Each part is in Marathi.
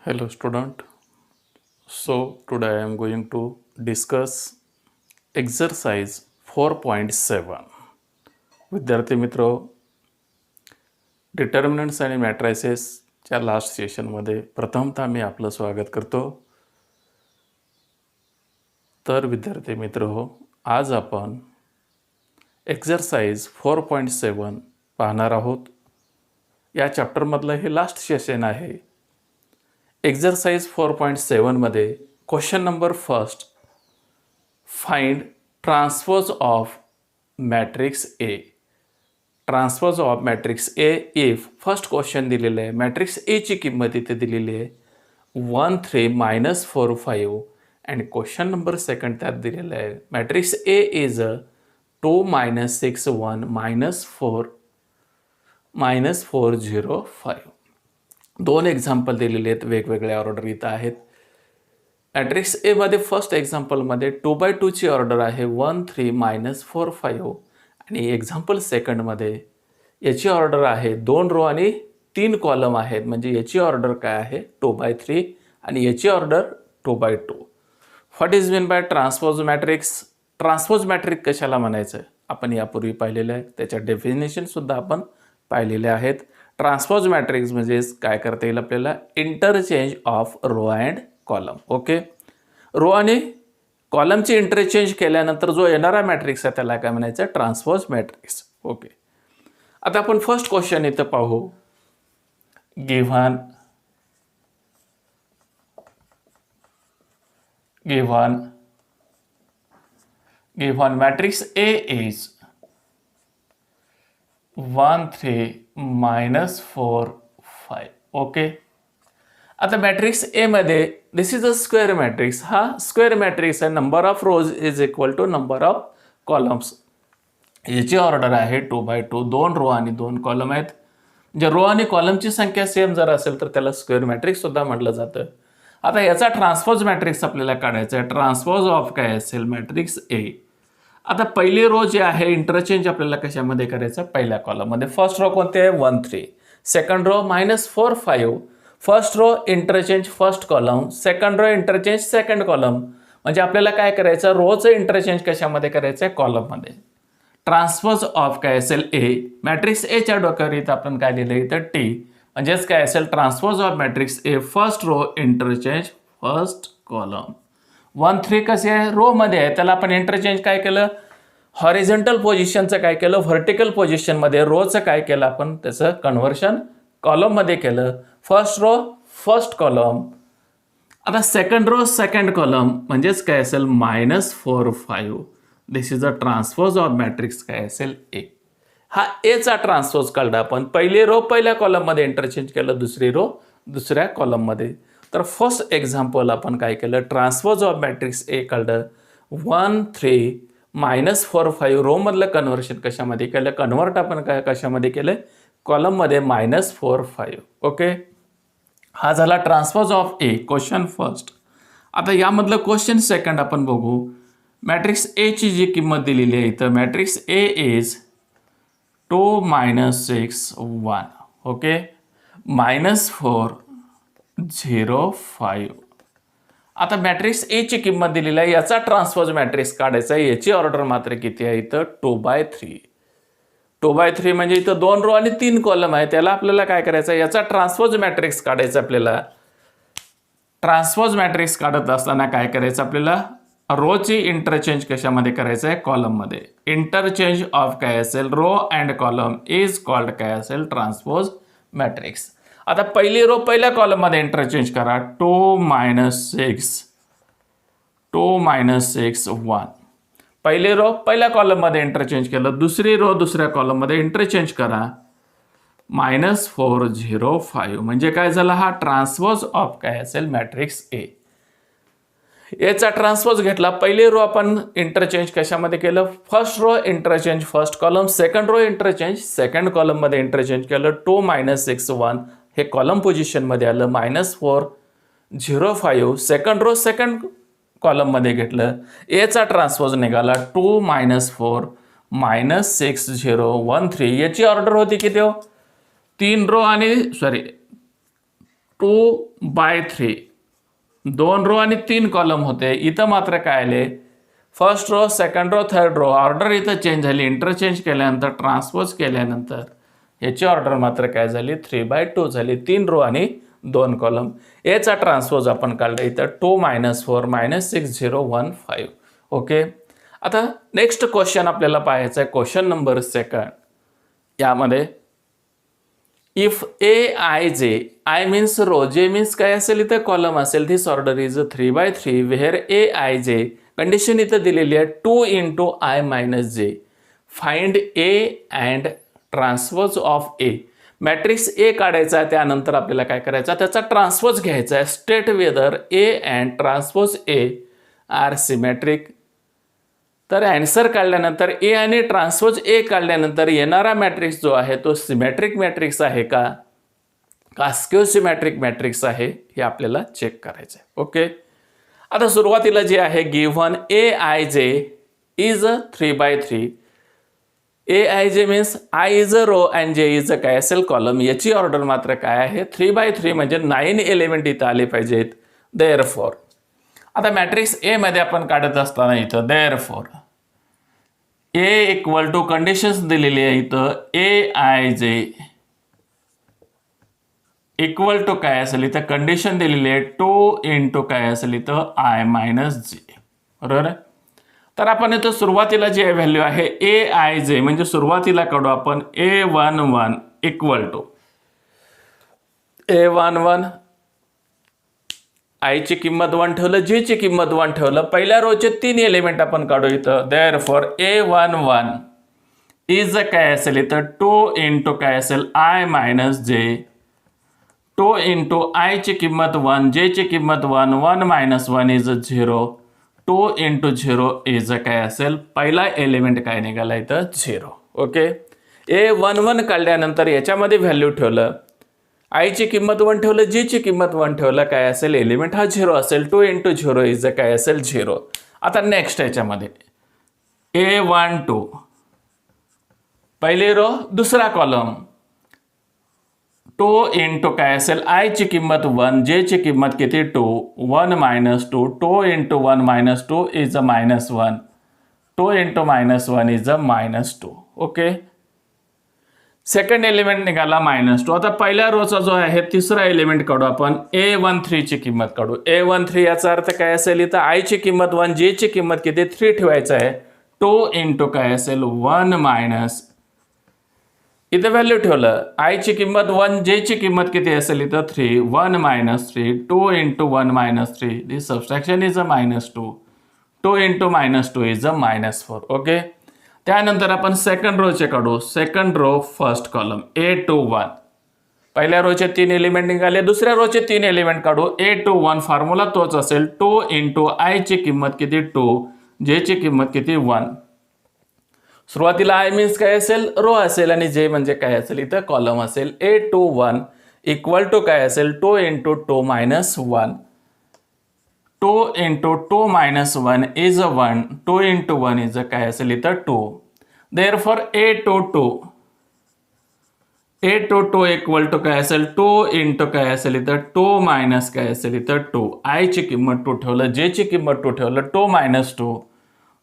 Hello student. So today I am going to discuss exercise 4.7. विद्यार्थी मित्रो, डिटर्मिनंट्स आणि मॅट्रायसेसच्या लास्ट सेशनमध्ये प्रथमतः मी आपलं स्वागत करतो. तर विद्यार्थी मित्रो, आज आपण एक्सरसाइज 4.7 पाहणार आहोत. या चॅप्टरमधलं हे लास्ट सेशन आहे. एक्सरसाइज 4.7 मध्ये question number first, find transpose of matrix A. Transpose of matrix A if first question दिलेलं आहे. मॅट्रिक्स ए ची किंमत इथे दिलेली आहे 1 3 -4 5 आणि क्वेश्चन नंबर सेकंड त्यात दिलेलं आहे मॅट्रिक्स ए इज 2 -6 1 -4 0 5. दोन एक्झाम्पल दिलेले आहेत, वेगवेगळ्या ऑर्डर इथं आहेत. मॅट्रिक्स ए मध्ये फर्स्ट एक्झाम्पलमध्ये 2x2 ची ऑर्डर आहे 1 3 -4 5 आणि एक्झाम्पल सेकंडमध्ये याची ऑर्डर आहे 2 रो आणि 3 कॉलम आहेत. म्हणजे याची ऑर्डर काय आहे 2x3 आणि याची order 2x2. What is mean by transpose matrix. Transpose matrix कशाला म्हणायचं आपण यापूर्वी पाहिलेलं आहे. त्याच्या डेफिनेशन सुद्धा आपण पाहिलेले आहेत. ट्रान्सपोज मॅट्रिक्स म्हणजे काय करता येईल आपल्याला, interchange of row and column. Okay, row आणि कॉलमची इंटरचेंज केल्यानंतर जो येणारा मॅट्रिक्स आहे त्याला काय म्हणायचं, ट्रान्सपोज मॅट्रिक्स. ओके, आता आपण फर्स्ट क्वेश्चन इथं पाहू. Given matrix A is 1 3 -4 5. Okay, आता मॅट्रिक्स ए मध्ये this is a square matrix. हा स्क्वेअर मॅट्रिक्स आहे. Number of rows is equal to number of columns. याची ऑर्डर आहे 2x2. 2 रो आणि 2 कॉलम आहेत. म्हणजे रो आणि कॉलमची संख्या सेम जर असेल तर त्याला स्क्वेअर मॅट्रिक्स सुद्धा म्हटलं जातं. आता याचा ट्रान्सपोज मॅट्रिक्स आपल्याला काढायचा आहे. ट्रान्सपोज ऑफ काय असेल मॅट्रिक्स ए. आता पहिली रो जे आहे इंटरचेंज आपल्याला कशामध्ये करायचं, पहिल्या कॉलममध्ये. फर्स्ट रो कोणते आहे 1 3, second row -4 5. First row interchange first column, second row interchange second column. म्हणजे आपल्याला काय करायचं, रोचं इंटरचेंज कशामध्ये करायचं आहे, कॉलममध्ये. ट्रान्सपोज ऑफ काय असेल ए. मॅट्रिक्स एच्या डोक्यावर इथं आपण काय लिहिलं इथं टी. म्हणजेच काय असेल transpose of matrix A first row interchange first column. 1 3 कसे आहे, रो मध्ये आहे, त्याला आपण इंटरचेंज काय केलं, हॉरिझॉन्टल पोझिशनचं काय केलं, व्हर्टिकल पोझिशनमध्ये. रोचं काय केलं आपण, त्याचं कन्व्हर्शन कॉलममध्ये केलं. First row first column. आता सेकंड रो सेकंड कॉलम म्हणजेच काय असेल -4 5. This is a transpose of matrix काय असेल ए. हा एचा ट्रान्सपोज काढला आपण. पहिली रो पहिल्या कॉलममध्ये इंटरचेंज केलं, दुसरी रो दुसऱ्या कॉलममध्ये. तर फर्स्ट एक्झाम्पल आपण काय केलं, ट्रान्सपोज ऑफ मॅट्रिक्स ए काढलं 1 3 -4 5. रो मधलं कन्व्हर्शन कशामध्ये केलं, कन्व्हर्ट आपण काय कशामध्ये केलं, कॉलममध्ये -4 5. ओके, हा झाला transpose of A, question first. आता यामधलं क्वेश्चन सेकंड आपण बघू. मॅट्रिक्स ए ची जी किंमत दिलेली आहे इथं, मॅट्रिक्स ए इज 2 -6 1. ओके, -4 0 5. आता मॅट्रिक्स ए ची किंमत दिलेली आहे, याचा ट्रान्सपोज मॅट्रिक्स काढायचा आहे. याची ऑर्डर मात्र किती आहे इथं 2x3. 2x3 म्हणजे इथं 2 रो आणि 3 कॉलम आहे. त्याला आपल्याला काय करायचं आहे, याचा ट्रान्सपोज मॅट्रिक्स काढायचा आपल्याला. ट्रान्सपोज मॅट्रिक्स काढत असताना काय करायचं आपल्याला, रोची इंटरचेंज कशामध्ये करायचं आहे, कॉलममध्ये. इंटरचेंज ऑफ काय असेल row and column is called काय असेल, ट्रान्सपोज मॅट्रिक्स. आता पहिली रो पहिल्या कॉलममध्ये इंटरचेंज करा 2 -6 1. पहिली रो पहिल्या कॉलममध्ये इंटरचेंज केलं, दुसरी रो दुसऱ्या कॉलममध्ये इंटरचेंज करा -4 0 5. म्हणजे काय झालं, हा ट्रान्सपोज ऑफ काय असेल मॅट्रिक्स ए. याचा ट्रान्सपोज घेतला. पहिली रो आपण इंटरचेंज कशामध्ये केलं, first row interchange first column, second row interchange second कॉलममध्ये इंटरचेंज केलं. 2 -6 1 हे कॉलम पोझिशनमध्ये आलं. -4 0 5 सेकंड रो सेकंड कॉलममध्ये घेतलं. एचा ट्रान्सपोज निघाला 2 -4 -6 0 1 3. याची ऑर्डर होती किती हो, 3 रो आणि 2/3 2 रो आणि 3 कॉलम होते. इथं मात्र काय आले, first row, second row, third row order इथं चेंज झाली. इंटरचेंज केल्यानंतर, ट्रान्सपोज केल्यानंतर याची ऑर्डर मात्र काय झाली, 3/2 झाली. 3 रो आणि 2 कॉलम. याचा ट्रान्सपोज आपण काढला इथं 2 - 4 - 6 0 1 5. ओके. आता नेक्स्ट क्वेश्चन आपल्याला पाहायचा आहे, क्वेश्चन नंबर 2. यामध्ये if Aij, I means row, J means काय असेल इथं कॉलम असेल, this order is 3/3 where Aij condition इथं दिलेली आहे 2 × I - j. Find A and transpose of A. Matrix A काढायचा, त्यानंतर आपल्याला काय करायचं, त्याचा ट्रान्सपोज घ्यायचा आहे. State whether A and transpose A are symmetric. तर ॲन्सर काढल्यानंतर ए आणि ट्रान्सपोज ए काढल्यानंतर येणारा मॅट्रिक्स जो आहे तो सिमेट्रिक मॅट्रिक्स आहे का स्क्यू सिमेट्रिक मॅट्रिक्स आहे, हे आपल्याला चेक करायचं आहे. ओके. आता सुरुवातीला जे आहे given Aij is 3/3. Aij means I is a row and J is a काय असेल कॉलम. याची ऑर्डर मात्र काय आहे, 3/3 म्हणजे 9 एलिमेंट इथं आले पाहिजेत. देअरफॉर आता मॅट्रिक्स ए मध्ये आपण काढत असताना इथं therefore A equal to conditions दिलेली आहे इथं Aij इक्वल टू काय असेल इथं कंडिशन दिलेली आहे 2 × काय असेल इथं I - j. बरोबर. तर आपण इथं सुरुवातीला जे व्हॅल्यू आहे Aij म्हणजे सुरुवातीला काढू आपण A11 equal to A11 I ची किंमत 1 ठेवलं, J ची किंमत 1 ठेवलं. पहिल्या रोचे 3 एलिमेंट आपण काढू इथं. देअरफॉर A11 इज काय असेल इथं 2 × काय असेल I - j. 2 × I ची किंमत 1, J ची किंमत 1, 1 - 1 इज 0. 2 × 0 इज काय असेल, पहिला एलिमेंट काय निघाला इथं 0. ओके. A11 काढल्यानंतर याच्यामध्ये व्हॅल्यू ठेवलं, I ची किंमत 1 ठेवलं, J ची किंमत 1 ठेवलं, काय असेल एलिमेंट हा 0 असेल. 2 × 0 इज काय असेल 0. आता नेक्स्ट याच्यामध्ये A12 पहिली रो, दुसरा कॉलम. 2 × काय असेल I ची किंमत 1, J ची किंमत किती 2, 1 - 2. 2 × 1 - 2 is -1. 2 × -1 is -2. Okay. Second element निघाला -2. आता पहिल्या रोचा जो आहे तिसरा एलिमेंट काढू आपण. A13 ची किंमत काढू. A13 याचा अर्थ काय असेल इथं I ची किंमत 1, J ची किंमत किती 3 ठेवायचं आहे. 2 × काय असेल 1 इथं व्हॅल्यू ठेवलं, I ची किंमत 1, J ची किंमत किती असेल इथं 3, 1 - 3. 2 × 1 - 3 दिस सबस्ट्रॅक्शन इज -2. 2 × -2 इज -4. ओके. त्यानंतर आपण सेकंड रोचे काढू. Second row first column A21 पहिल्या रोचे 3 एलिमेंट निघाले, दुसऱ्या रोचे 3 एलिमेंट काढू. A21 फॉर्म्युला तोच असेल 2 × I ची किंमत किती 2, J ची किंमत किती 1. सुरुवातीला I मीन्स काय असेल रो असेल आणि J म्हणजे काय असेल इथं कॉलम असेल. A21 इक्वल टू काय असेल 2 × 2 - 1. 2 × 2 - 1 इज 1. 2 × 1 इज काय असेल इथं 2. देअरफॉर A22 इक्वल टू काय असेल 2 × काय असेल इथं 2 - काय असेल इथं 2. I ची किंमत 2 ठेवलं, J ची किंमत 2 ठेवलं, 2 - 2.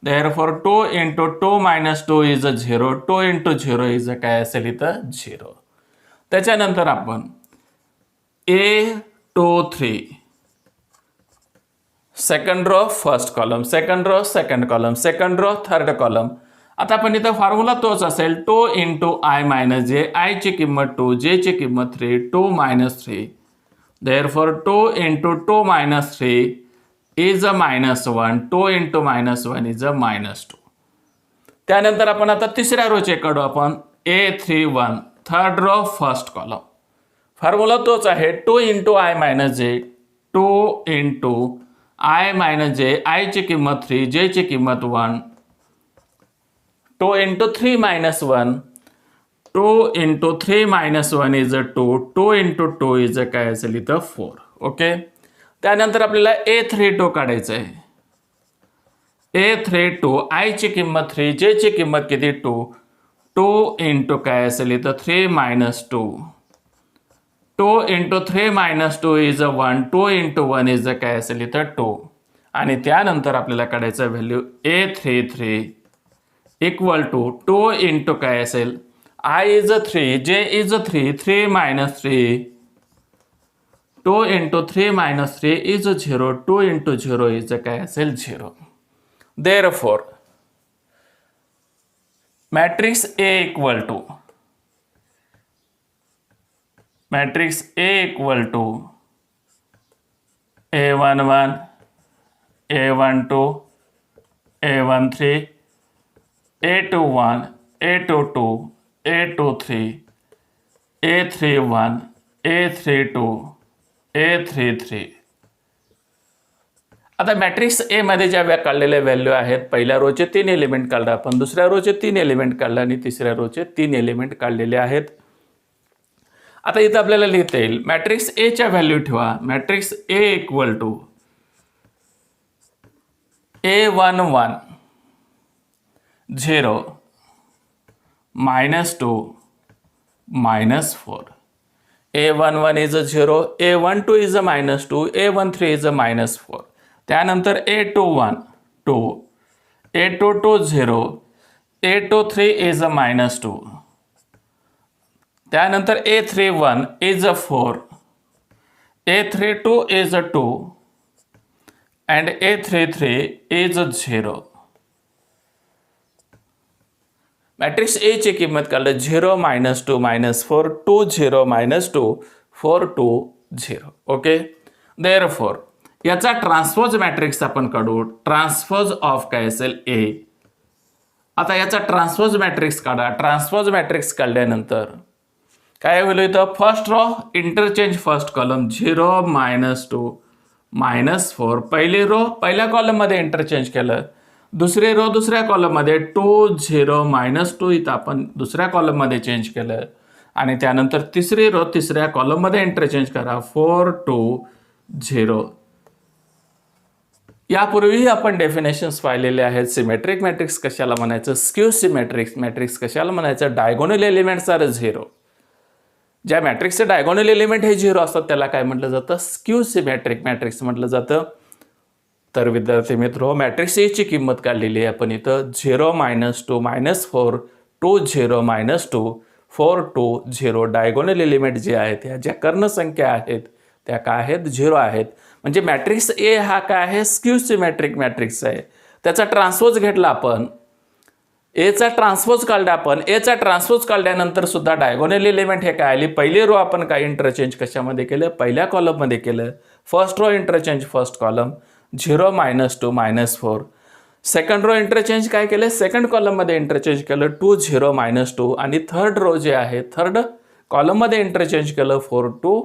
Therefore 2 × 2 - 2 is 0. 2 × 0 इज काय असेल इथं 0. त्याच्यानंतर आपण A23 second row first column, second row second column, second row third column. आता आपण इथं फॉर्म्युला तोच असेल 2 × I - j. I ची किंमत 2, J ची किंमत 3, 2 - 3. Therefore 2 × 2 - 3 is -1. 2 × -1 इज -2. त्यानंतर आपण आता तिसऱ्या रो चेक काढू आपण. A31 third row first column. Formula तोच आहे 2 × I - j. 2 × I - j. I ची किंमत 3, J ची किंमत 1. 2 × 3 - 1. 2 × 3 - 1 इज 2. 2 × 2 इज काय असेल इथं 4. ओके. त्यानंतर आपल्याला A32 काढायचं आहे. A32 I ची किंमत 3, J ची किंमत किती 2. 2 × काय असेल इथं 3 - 2. 2 into 3 minus 2 is a 1. 2 into 1 is a काय असेल इथं 2. आणि त्यानंतर आपल्याला काढायचं value A33 equal to 2 into काय असेल I is a 3, J is a 3, 3 minus 3. 2 into 3 minus 3 is a 0. 2 into 0 is a काय असेल 0. Therefore, matrix A equal to A11, A12, A13, A21, A22, A23, A31, A32, A33. आता मॅट्रिक्स ए मध्ये ज्या काढलेल्या व्हॅल्यू आहेत, पहिल्या रोचे 3 एलिमेंट काढले आपण, दुसऱ्या रोचे 3 एलिमेंट काढले आणि तिसऱ्या रोचे 3 एलिमेंट काढलेले आहेत. आता इथं आपल्याला लिहिता येईल मॅट्रिक्स ए च्या व्हॅल्यू ठेवा. Matrix A equal to A11 0 -2 -4. A11 is a 0, A12 is a -2, A13 is a -4. त्यानंतर A21 2, A22 0, A23 is a -2. त्यानंतर A31 is a 4, A32 is a 2 and A33 is a 0. Matrix A ची किंमत काढलं 0 -2 -4 2 0 -2 4 2 0. ओके. देअरफॉर याचा ट्रान्सपोज मॅट्रिक्स आपण काढू. ट्रान्सपोज ऑफ काय असेल ए. आता याचा ट्रान्सपोज मॅट्रिक्स काढा. ट्रान्सपोज मॅट्रिक्स काढल्यानंतर काय होईल इथं first row interchange first column 0 -2 -4. पहिली रो पहिल्या कॉलममध्ये इंटरचेंज केलं. दुसरी रो दुसऱ्या कॉलममध्ये 2 0 -2 इथं आपण दुसऱ्या कॉलममध्ये चेंज केलं. आणि त्यानंतर तिसरी रो तिसऱ्या कॉलममध्ये इंटरचेंज करा 4 2 0. यापूर्वीही आपण डेफिनेशन्स पाहिलेले आहेत. सिमेट्रिक मॅट्रिक्स कशाला म्हणायचं, स्क्यू सिमेट्रिक मॅट्रिक्स कशाला म्हणायचं, डायगोनल एलिमेंट्स आर 0. ज्या मॅट्रिक्सचे डायगोनल एलिमेंट हे 0 असतात त्याला काय म्हटलं जातं, स्क्यू सिमेट्रिक मॅट्रिक्स म्हटलं जातं. तर विद्यार्थी मित्र, मॅट्रिक्स ए ची किंमत काढलेली आहे आपण इथं 0 -2 -4 2 0 -2 4 2 0. डायगोनल एलिमेंट जे आहेत ह्या ज्या कर्णसंख्या आहेत त्या काय आहेत 0 आहेत. म्हणजे मॅट्रिक्स ए हा काय आहे स्क्यू सिमेट्रिक मॅट्रिक्स आहे. त्याचा ट्रान्सपोज घेतला आपण, एचा ट्रान्सपोज काढला आपण. एचा ट्रान्सपोज काढल्यानंतर सुद्धा डायगोनल एलिमेंट हे काय आली, पहिली रो आपण काय इंटरचेंज कशामध्ये केलं, पहिल्या कॉलममध्ये केलं. First row interchange first column 0 -2 -4. Second row interchange काय केलं, सेकंड कॉलममध्ये इंटरचेंज केलं 2 0 -2. आणि थर्ड रो जे आहे थर्ड कॉलममध्ये इंटरचेंज केलं 4 2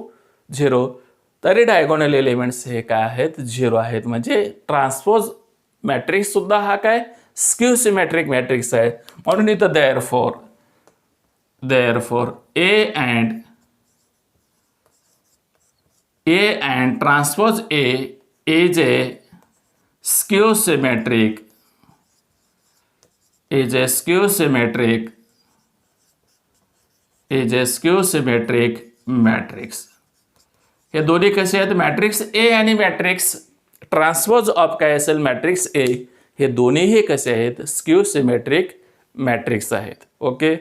0. तरी डायगोनल एलिमेंट्स हे काय आहेत 0 आहेत. म्हणजे ट्रान्सपोज मॅट्रिक्स सुद्धा हा काय स्क्यू सिमेट्रिक मॅट्रिक्स आहे. म्हणून इथं therefore A and transpose A is a skew symmetric matrix. हे दोन्ही कसे आहेत, मॅट्रिक्स ए आणि मॅट्रिक्स ट्रान्सपोज ऑफ काय असेल मॅट्रिक्स ए, हे दोन्हीही कसे आहेत स्क्यू सिमेट्रिक मॅट्रिक्स आहेत. ओके.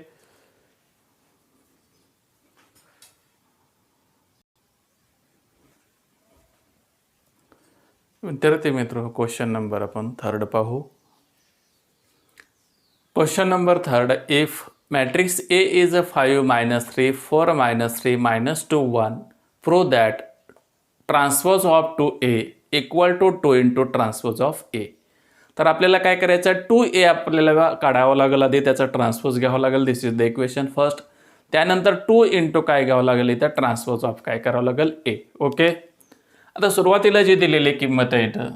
विद्यार्थी मित्र, क्वेश्चन नंबर आपण थर्ड पाहू. Question number third, if matrix A is a 5 -3 4 -3 -2 1 prove that transpose of 2A equal to 2 into transpose of A. तर आपल्याला काय करायचं, 2A आपल्याला काढावं लागेल, आधी त्याचा ट्रान्सपोज घ्यावं लागेल. दिस इज द इक्वेशन फर्स्ट. त्यानंतर 2 इंटू काय घ्यावं लागेल इथं ट्रान्सपोज ऑफ काय करावं लागेल ए. ओके. आता सुरुवातीला जी दिलेली किंमत आहे इथं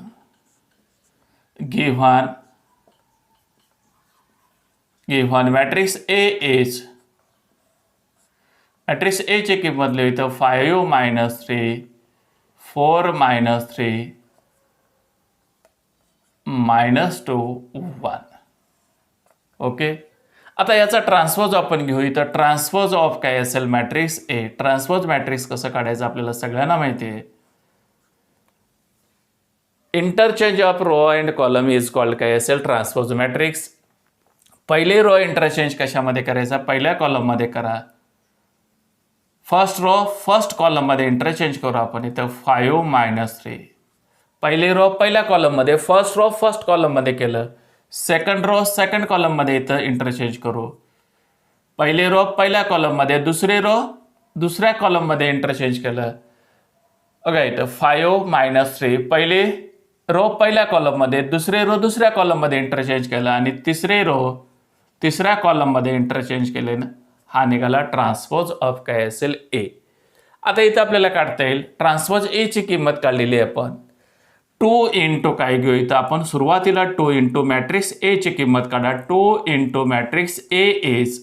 given matrix A is, matrix A ची किंमत लिहिली तर 5 -3 4 -3 -2 1. ओके. आता याचा ट्रान्सपोज आपण घेऊ. इथं ट्रान्सपोज ऑफ काय असेल मॅट्रिक्स ए. ट्रान्सपोज मॅट्रिक्स कसं काढायचं आपल्याला सगळ्यांना माहिती आहे. Interchange of row and column is called काय असेल ट्रान्सपोज मॅट्रिक्स. पहिले रो इंटरचेंज कशामध्ये करायचा, पहिल्या कॉलममध्ये करा. फर्स्ट रो फर्स्ट कॉलममध्ये इंटरचेंज करू आपण. इथं 5 - 3. पहिली रो पहिल्या कॉलममध्ये, फर्स्ट रो फर्स्ट कॉलममध्ये केलं. सेकंड रो सेकंड कॉलममध्ये इथं इंटरचेंज करू. पहिली रो पहिल्या कॉलममध्ये, दुसरी रो दुसऱ्या कॉलममध्ये इंटरचेंज केलं. बघा इथं 5 - 3 पहिली रो पहिल्या कॉलममध्ये, दुसरी रो दुसऱ्या कॉलममध्ये इंटरचेंज केलं आणि तिसरी रो तिसऱ्या कॉलममध्ये इंटरचेंज केले ना. हा निघाला ट्रान्सपोज ऑफ काय असेल ए. आता इथं आपल्याला काढता येईल ट्रान्सपोज ए ची किंमत काढलेली आहे आपण. 2 इंटू काय घेऊ इथं आपण सुरुवातीला 2 इंटू मॅट्रिक्स ए ची किंमत काढा. 2 इंटू मॅट्रिक्स ए इज.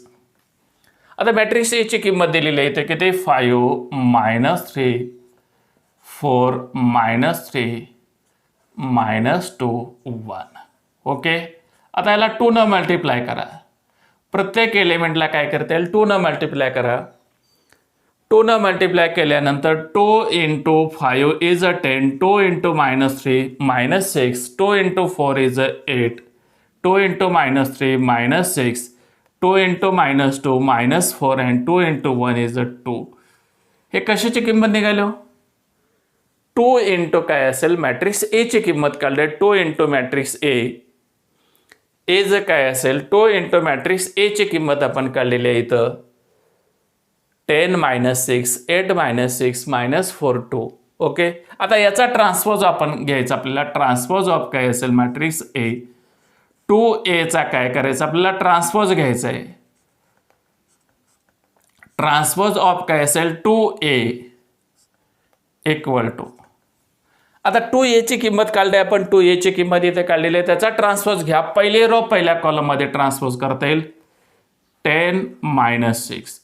आता मॅट्रिक्स ए ची किंमत दिलेली आहे इथे किती 5 - 3 4 - 3 -2 1. ओके. आता याला 2 न मल्टिप्लाय करा. प्रत्येक एलिमेंटला काय करता येईल 2 न मल्टिप्लाय करा. 2 न मल्टिप्लाय केल्यानंतर 2 into 5 is 10. 2 into -3 -6. 2 into 4 is 8. 2 into -3 -6. 2 into -2 -4 and 2 into 1 is 2. हे कशाची किंमत निघाली. 2 इंटू काय असेल मॅट्रिक्स ए ची किंमत काढली. 2 इंटू मॅट्रिक्स ए ज काय असेल 2 इंटू मॅट्रिक्स ए ची किंमत आपण काढलेली आहे इथं 10 - 6 8 - 6 -4 2. ओके. आता याचा ट्रान्सपोज आपण घ्यायचा आपल्याला. ट्रान्सपोज ऑफ काय असेल मॅट्रिक्स ए. 2a चा काय करायचं आपल्याला ट्रान्सपोज घ्यायचा आहे. ट्रान्सपोज ऑफ काय असेल 2a इक्वल टू. आता 2a ची किंमत काढली आपण. 2a ची किंमत इथे काढलेली आहे. त्याचा ट्रान्सपोज घ्या. पहिली रो पहिल्या कॉलममध्ये ट्रान्सपोज करता येईल 10 - 6.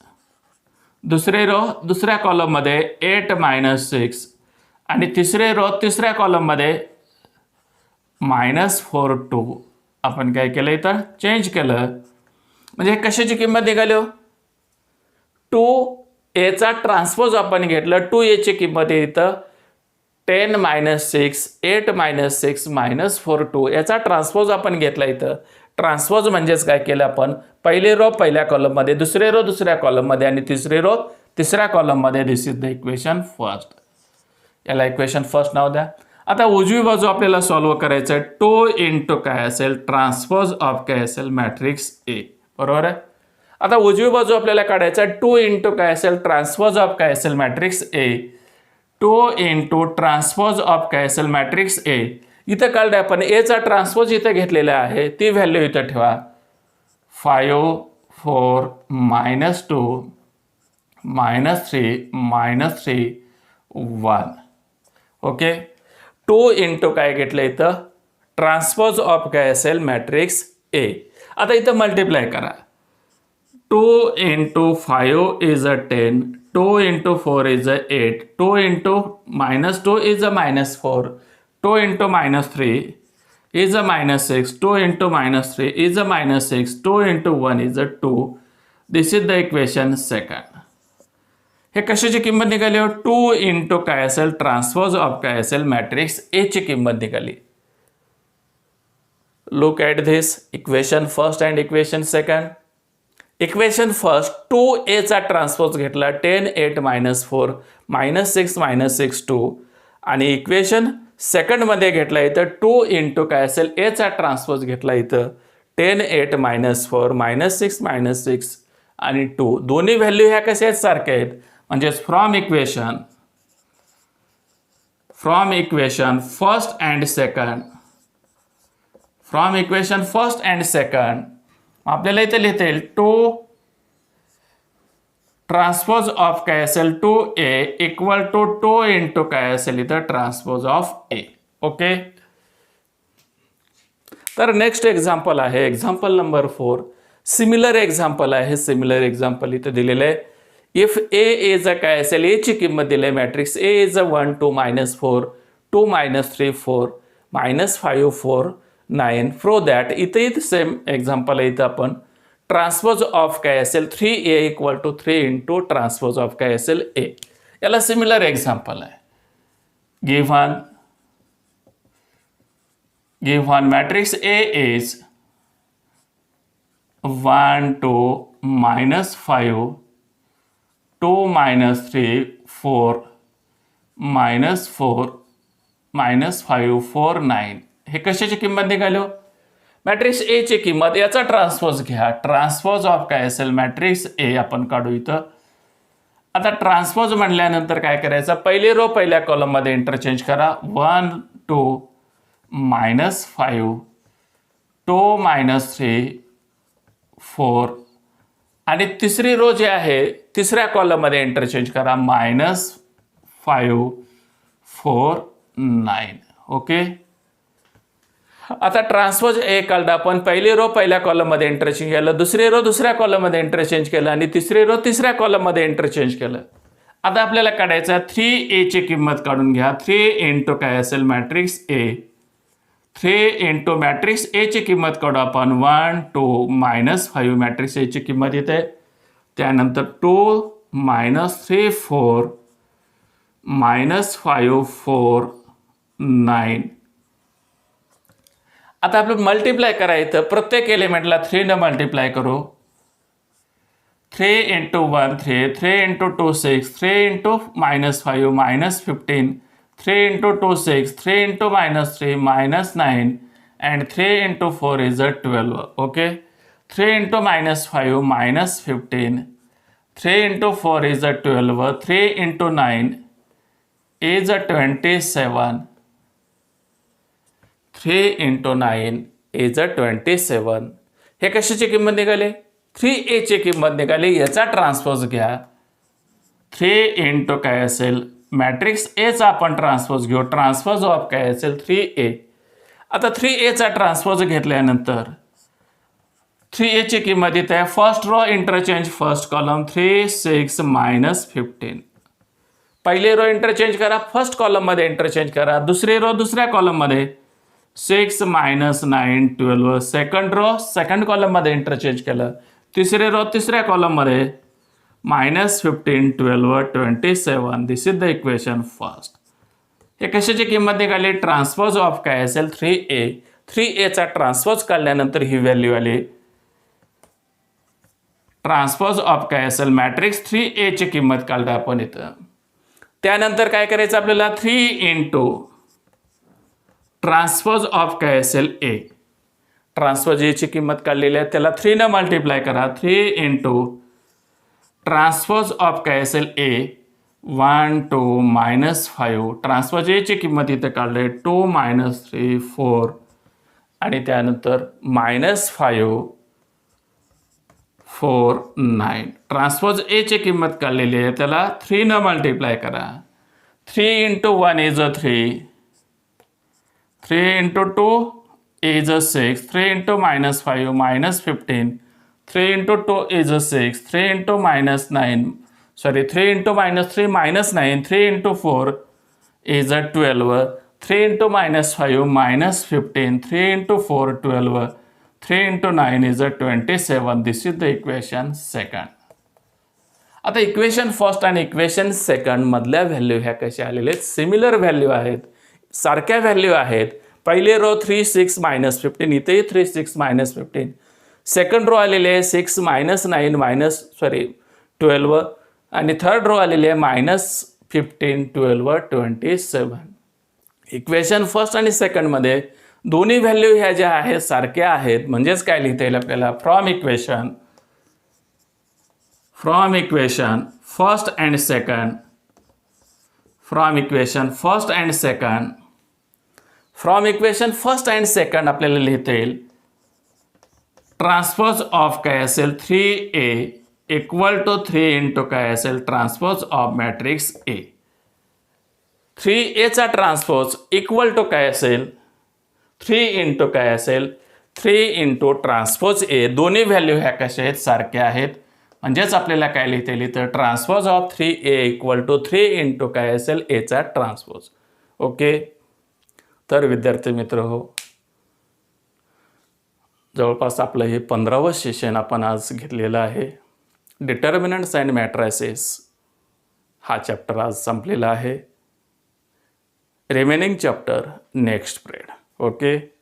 दुसरी रो दुसऱ्या कॉलममध्ये 8 - 6 आणि तिसरी रो तिसऱ्या कॉलममध्ये -4 2. आपण काय केलं इथं चेंज केलं. म्हणजे कशाची किंमत निघाली 2a चा ट्रान्सपोज आपण घेतलं. 2a ची किंमत इथं 10 - 6 8 - 6 -4 2. याचा ट्रान्सपोज आपण घेतला इथं. ट्रान्सपोज म्हणजेच काय केलं आपण पहिली रो पहिल्या कॉलममध्ये, दुसरी रो दुसऱ्या कॉलममध्ये आणि तिसरी रो तिसऱ्या कॉलममध्ये. दिस इज द इक्वेशन फर्स्ट. याला इक्वेशन फर्स्ट नाव द्या. आता उजवी बाजू आपल्याला सॉल्व्ह करायचं आहे. 2 इंटू काय असेल ट्रान्सपोज ऑफ काय असेल मॅट्रिक्स ए. बरोबर आहे. आता उजवी बाजू आपल्याला काढायचं आहे. 2 इंटू काय असेल ट्रान्सपोज ऑफ काय असेल matrix A. 2 into transpose of काय असेल मॅट्रिक्स ए. इथं काढलं आपण एचा ट्रान्सपोज इथं घेतलेला आहे. ती व्हॅल्यू इथं ठेवा 5 4 -2 -3 -3 1. ओके. 2 इंटू काय घेतलं इथं ट्रान्सपोज ऑफ काय असेल मॅट्रिक्स ए. आता इथं मल्टिप्लाय करा. 2 into 5 is 10. 2 into 4 is 8. 2 into -2 is -4. 2 into -3 is a -6. 2 into -3 is a -6. 2 into 1 is a 2. This is the equation second. हे कशाची किंमत निघाली 2 इंटू काय असेल ट्रान्सपोज ऑफ काय असेल मॅट्रिक्स ए ची किंमत निघाली. Look at this equation first and equation second. Equation first 2a चा ट्रान्सपोज घेतला 10 8 -4 -6 -6 2 आणि इक्वेशन सेकंडमध्ये घेतला इथं 2 इंटू काय असेल ए चा ट्रान्सपोज घेतला इथं 10 8 -4 -6 -6 आणि 2. दोन्ही व्हॅल्यू ह्या कशा आहेत सारख्या आहेत. म्हणजेच from equation first and second. From equation first and second आपल्याला इथे लिहिता येईल 2 ट्रान्सपोज ऑफ काय असेल 2a इक्वल टू 2 इंटू काय असेल इथं ट्रान्सपोज ऑफ ए. ओके. तर नेक्स्ट एक्झाम्पल आहे एक्झाम्पल नंबर 4. सिमिलर एक्झाम्पल आहे. सिमिलर एक्झाम्पल इथं दिलेलं आहे. इफ ए इज काय असेल ए ची किंमत दिली आहे matrix A is 1 2 -4 2 -3 4 -5 4 9 from that. इथे सेम एक्झाम्पल आहे. इथं आपण ट्रान्सपोज ऑफ काय असेल 3A equal to 3 into transpose of काय असेल A. याला सिमिलर एक्झाम्पल आहे. given matrix A is 1 2 -5 2 -3 4 -4 -5 4 9. हे कशाची किंमत निघाली? मॅट्रिक्स ए ची किंमत. याचा ट्रान्सपोज घ्या. ट्रान्सपोज ऑफ काय असेल मॅट्रिक्स ए आपण काढू इथं. आता ट्रान्सपोज म्हणल्यानंतर काय करायचं, पहिली रो पहिल्या कॉलममध्ये इंटरचेंज करा. 1 2 -5 2 -3 4 आणि तिसरी रो जी आहे तिसऱ्या कॉलममध्ये इंटरचेंज करा. -5 4 9. ओके. आता ट्रान्सपोज ए काढला आपण. पहिली रो पहिल्या कॉलममध्ये इंटरचेंज केलं, दुसरी रो दुसऱ्या कॉलममध्ये इंटरचेंज केलं आणि तिसरी रो तिसऱ्या कॉलममध्ये इंटरचेंज केलं. आता आपल्याला काढायचं 3A ची किंमत काढून घ्या. 3 इंटू काय असेल matrix A. 3 into matrix A ची किंमत काढू आपण. 1 2 -5 मॅट्रिक्स ए ची किंमत येते. त्यानंतर 2 -3 4 -5 4 9. आता आपलं मल्टिप्लाय करायचं. प्रत्येक एलिमेंटला 3 ने मल्टिप्लाय करू. 3 into 1 3 3 into 2 6 3 into -5 -15 3 into 2 6 3 into -3 -9 and 3 into 4 is a 12. Okay, 3 into -5 -15 3 into 4 is a 12 3 into 9 is a 27 3 into 9 is a 27. हे कशाची किंमत निघाली? 3A ची किंमत निघाली. याचा ट्रान्सपोज घ्या. 3 इंटू काय असेल मॅट्रिक्स एचा आपण ट्रान्सपोज घेऊ. ट्रान्सपोज ऑफ काय असेल 3A. आता 3A चा ट्रान्सपोज घेतल्यानंतर 3A ची किंमत येते आहे. First row interchange first column 3 6 -15. पहिली रो इंटरचेंज करा, फर्स्ट कॉलममध्ये इंटरचेंज करा. दुसरी रो दुसऱ्या कॉलममध्ये 6 -9 12. सेकंड रो सेकंड कॉलममध्ये इंटरचेंज केलं. तिसरी रो तिसऱ्या कॉलममध्ये -15 12 27. This is the equation first. हे कशाची किंमत निघाली? ट्रान्सपोज ऑफ काय असेल 3A. 3A चा ट्रान्सपोज काढल्यानंतर ही व्हॅल्यू आली. ट्रान्सपोज ऑफ काय असेल मॅट्रिक्स 3A ची किंमत काढली आपण इथं. त्यानंतर काय करायचं आपल्याला 3 इंटू ट्रान्सपोज ऑफ काय असेल ए. ट्रान्सपोज ए ची किंमत काढलेली आहे, त्याला 3 ने मल्टिप्लाय करा. 3 इंटू ट्रान्सपोज ऑफ काय असेल ए 1 2 -5. ट्रान्सपोज ए ची किंमत इथे काढली 2 -3 4 आणि त्यानंतर -5 4 9. ट्रान्सपोज ए ची किंमत काढलेली आहे, त्याला 3 ने मल्टिप्लाय करा. 3 into 1 is a 3 3 into 2 is a 6 3 into -5 -15 3 into 2 is a 6 3 into -9 sorry 3 into -3 -9 3 into 4 is a 12 3 into -5 -15 3 into 4 12 3 into 9 is a 27. This is the equation second. आता इक्वेशन फर्स्ट आणि इक्वेशन सेकंड मधल्या व्हॅल्यू ह्या कशा आलेल्या आहेत? सिमिलर व्हॅल्यू आहेत, सारख्या व्हॅल्यू आहेत. पहिले रो 3 6 -15 इथेही 3 6 -15. सेकंड रो आलेले आहे 6 -9 12 आणि थर्ड रो आलेले आहे -15 12 27. इक्वेशन फर्स्ट आणि सेकंडमध्ये दोन्ही व्हॅल्यू ह्या ज्या आहेत सारख्या आहेत. म्हणजेच काय लिहिता येईल आपल्याला? From equation first and second from equation first and second आपल्याला लिहिता येईल ट्रान्सपोज ऑफ काय असेल 3A इक्वल टू 3 इंटू काय असेल transpose of matrix A. 3A चा ट्रान्सपोज इक्वल टू काय असेल 3 इंटू काय असेल 3 इंटू ट्रान्सपोज ए. दोन्ही व्हॅल्यू ह्या कशा आहेत? सारख्या आहेत. म्हणजेच आपल्याला काय लिहिता येईल तर transpose of 3A equal to 3 into काय असेल एचा ट्रान्सपोज. ओके. तर विद्यार्थी मित्र हो, जवळपास आपलं हे 15वं सेशन आपण आज घेतलेलं आहे. डिटर्मिनंट्स अँड मॅट्रायसेस हा चॅप्टर आज संपलेला आहे. Remaining chapter next period. Okay.